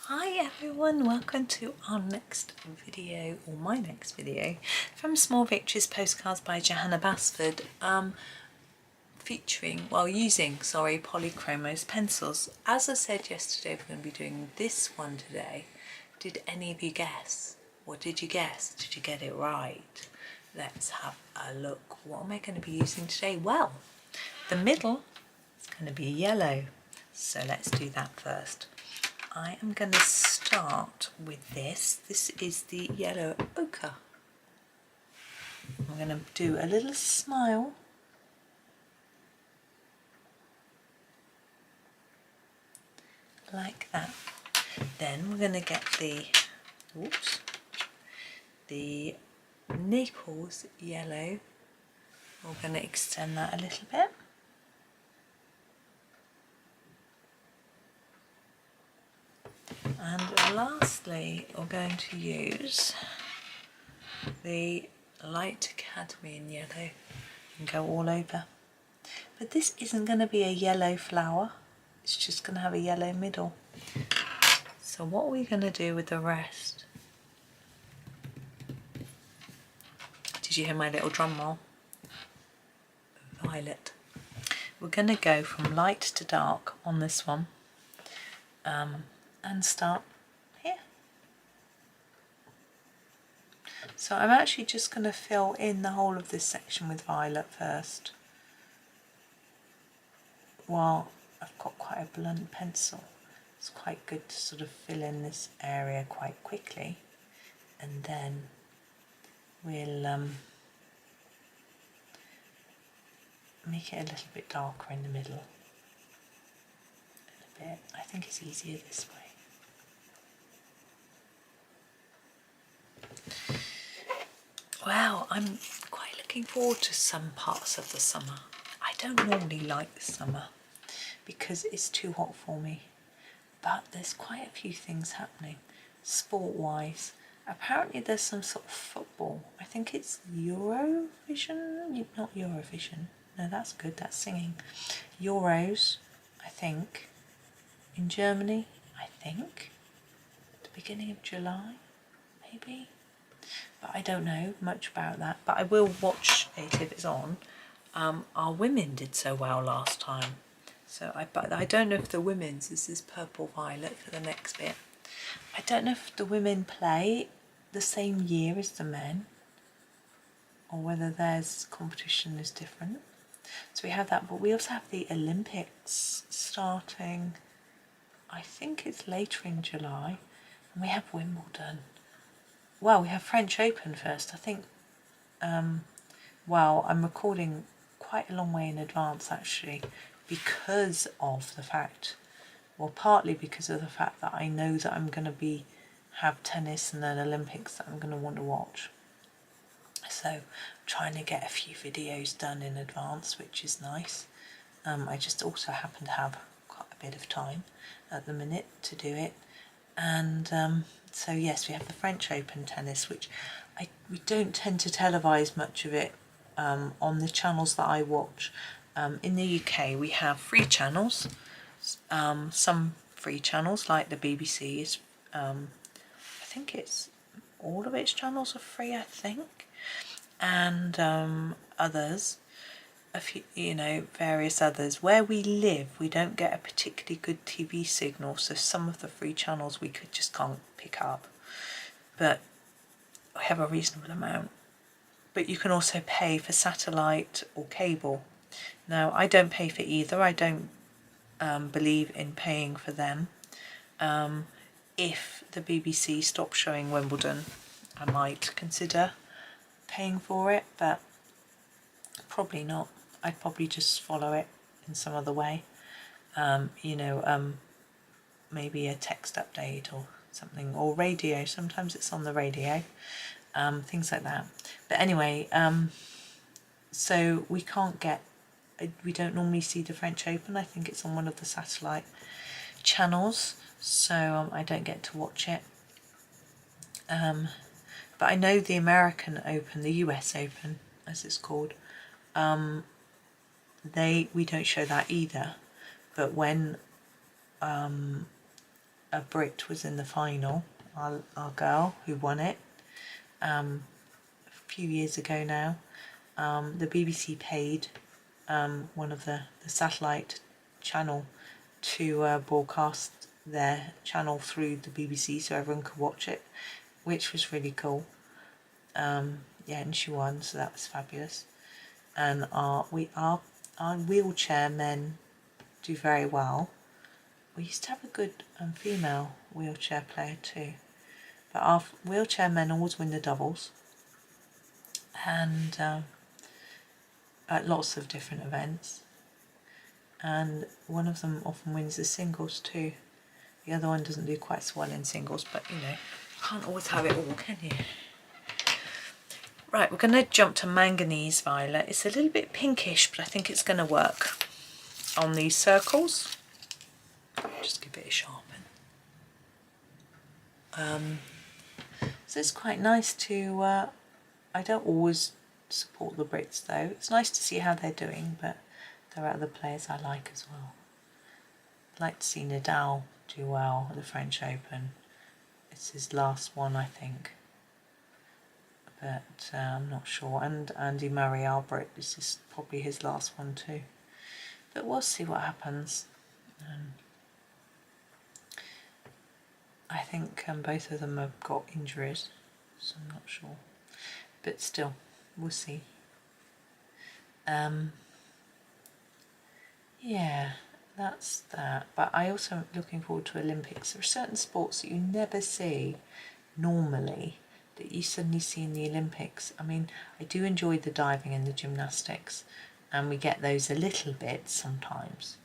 Hi everyone, welcome to our next video, or my next video, from Small Victories Postcards by Johanna Basford, using Polychromos pencils. As I said yesterday, we're going to be doing this one today. Did any of you guess? What did you guess? Did you get it right? Let's have a look. What am I going to be using today? Well, the middle is going to be yellow, so let's do that first. I am going to start with this. This is the yellow ochre. I'm going to do a little smile. Like that. Then we're going to get the Naples yellow. We're going to extend that a little bit. And lastly, we're going to use the light cadmium yellow and go all over. But this isn't going to be a yellow flower, it's just going to have a yellow middle. So what are we going to do with the rest? Did you hear my little drum roll? Violet. We're going to go from light to dark on this one. And start here. So I'm actually just going to fill in the whole of this section with violet first. While I've got quite a blunt pencil, it's quite good to sort of fill in this area quite quickly, and then we'll make it a little bit darker in the middle. A little bit. I think it's easier this way. Well, I'm quite looking forward to some parts of the summer. I don't normally like the summer because it's too hot for me, but there's quite a few things happening sport-wise. Apparently there's some sort of football. I think it's Eurovision, not Eurovision. No, that's good, that's singing. Euros, I think, in Germany, I think, the beginning of July, maybe. But I don't know much about that, but I will watch it if it's on. Our women did so well last time, but I don't know if the women's is this purple violet for the next bit. I don't know if the women play the same year as the men, or whether there's competition is different. So we have that, but we also have the Olympics starting, I think it's later in July, and we have Wimbledon. Well, we have French Open first, I think. Well, I'm recording quite a long way in advance actually, because of the fact, well, partly because of the fact that I know that I'm going to have tennis and then Olympics that I'm going to want to watch. So I'm trying to get a few videos done in advance, which is nice. I just also happen to have quite a bit of time at the minute to do it. And so yes, we have the French Open tennis, which we don't tend to televise much of it on the channels that I watch. In the UK we have free channels, some free channels like the BBC is, I think it's all of its channels are free, I think, and others, a few, various others. Where we live, we don't get a particularly good TV signal, so some of the free channels we just can't pick up, but we have a reasonable amount. But you can also pay for satellite or cable. Now, I don't pay for either. I don't believe in paying for them. If the BBC stops showing Wimbledon, I might consider paying for it, but probably not. I'd probably just follow it in some other way. Maybe a text update or something, or radio. Sometimes it's on the radio, things like that. But anyway, so we don't normally see the French Open. I think it's on one of the satellite channels, so I don't get to watch it. But I know the American Open, the US Open as it's called, we don't show that either. But when Brit was in the final, our girl who won it a few years ago now. The BBC paid one of the satellite channel to broadcast their channel through the BBC so everyone could watch it, which was really cool. Yeah, and she won, so that was fabulous. And our wheelchair men do very well. We used to have a good female wheelchair player too, but our wheelchair men always win the doubles, and at lots of different events. And one of them often wins the singles too. The other one doesn't do quite so well in singles, but you know, you can't always have it all, can you? Right, we're going to jump to manganese violet. It's a little bit pinkish, but I think it's going to work on these circles. Just give it a sharpen. So it's quite nice to, I don't always support the Brits though. It's nice to see how they're doing, but there are other players I like as well. I'd like to see Nadal do well at the French Open. It's his last one, I think. But I'm not sure. And Andy Murray, our Brit, this is probably his last one too. But we'll see what happens. I think both of them have got injuries, so I'm not sure. But still, we'll see. Yeah, that's that. But I also am looking forward to Olympics. There are certain sports that you never see normally that you suddenly see in the Olympics. I mean, I do enjoy the diving and the gymnastics, and we get those a little bit sometimes.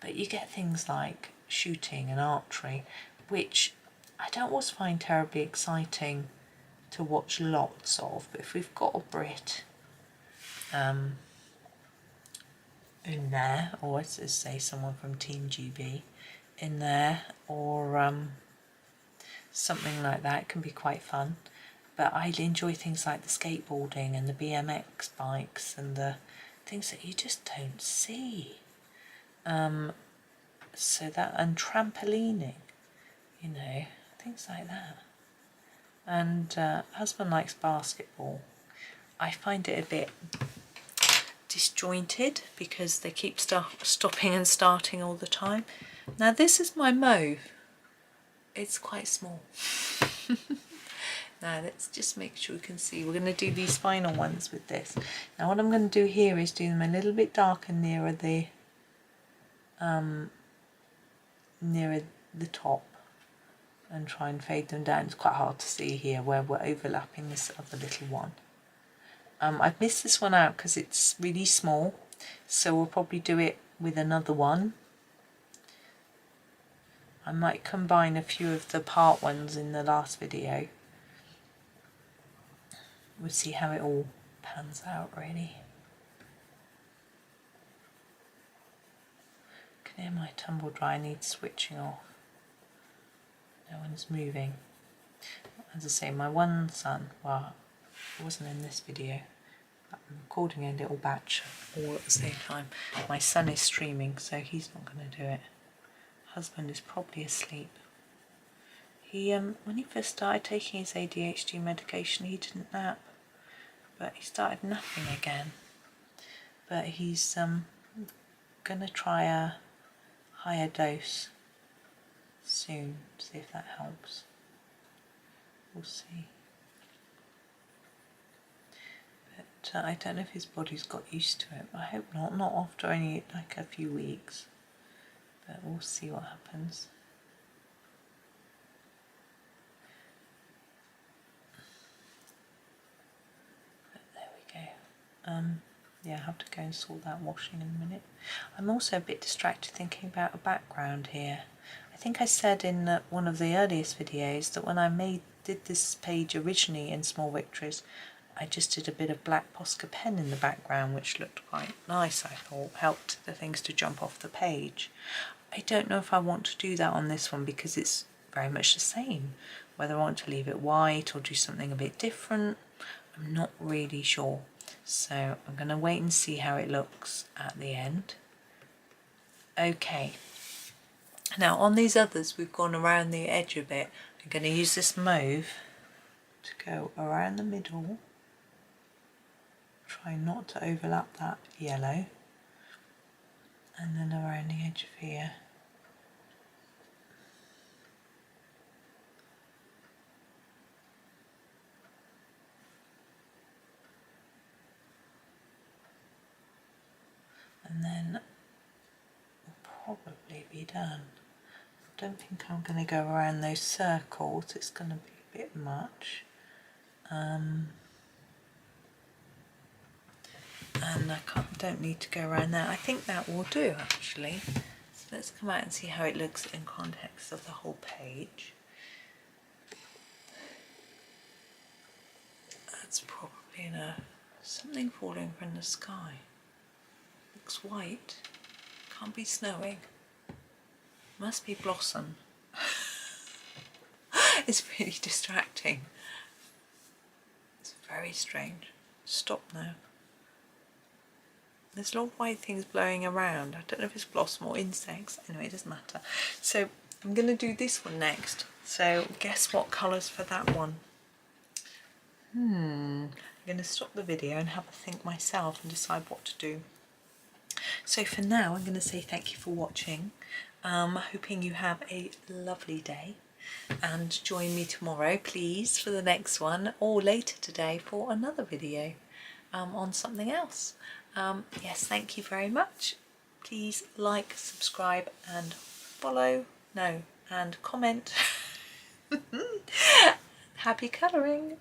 But you get things like shooting and archery, which I don't always find terribly exciting to watch lots of. But if we've got a Brit in there, or let's just say someone from Team GB in there, or something like that, it can be quite fun. But I enjoy things like the skateboarding and the BMX bikes and the things that you just don't see. So that, and trampolining, you know, things like that. And husband likes basketball. I find it a bit disjointed because they keep stopping and starting all the time. Now this is my mauve. It's quite small. Now let's just make sure we can see. We're going to do these final ones with this. Now what I'm going to do here is do them a little bit darker nearer the top and try and fade them down. It's quite hard to see here where we're overlapping this other little one. I've missed this one out because it's really small, so we'll probably do it with another one. I might combine a few of the part ones in the last video. We'll see how it all pans out really. I can hear my tumble dryer needs switching off. No one's moving. As I say, my one son, well, it wasn't in this video, but I'm recording a little batch all at the same time. My son is streaming, so he's not going to do it. Husband is probably asleep. He when he first started taking his ADHD medication, he didn't nap, but he started napping again. But he's going to try a higher dose soon, see if that helps. We'll see. But I don't know if his body's got used to it. I hope not after only like a few weeks. But we'll see what happens. But there we go. Yeah, I have to go and sort that washing in a minute. I'm also a bit distracted thinking about a background here. I think I said in one of the earliest videos that when I did this page originally in Small Victories, I just did a bit of black Posca pen in the background, which looked quite nice, I thought, helped the things to jump off the page. I don't know if I want to do that on this one because it's very much the same. Whether I want to leave it white or do something a bit different, I'm not really sure. So I'm going to wait and see how it looks at the end. Okay, Now on these others we've gone around the edge a bit. I'm going to use this mauve to go around the middle, try not to overlap that yellow, and then around the edge of here. And then we'll probably be done. I don't think I'm going to go around those circles, it's going to be a bit much. And don't need to go around there. I think that will do actually. So let's come out and see how it looks in context of the whole page. That's probably enough. Something falling from the sky. Looks white. Can't be snowing. Must be blossom. It's really distracting. It's very strange. Stop now. There's a lot of white things blowing around. I don't know if it's blossom or insects. Anyway, it doesn't matter. So I'm going to do this one next. So guess what colours for that one? I'm going to stop the video and have a think myself and decide what to do. So for now, I'm going to say thank you for watching. Hoping you have a lovely day, and join me tomorrow please for the next one, or later today for another video on something else. Yes, thank you very much. Please like, subscribe and follow, and comment. Happy colouring.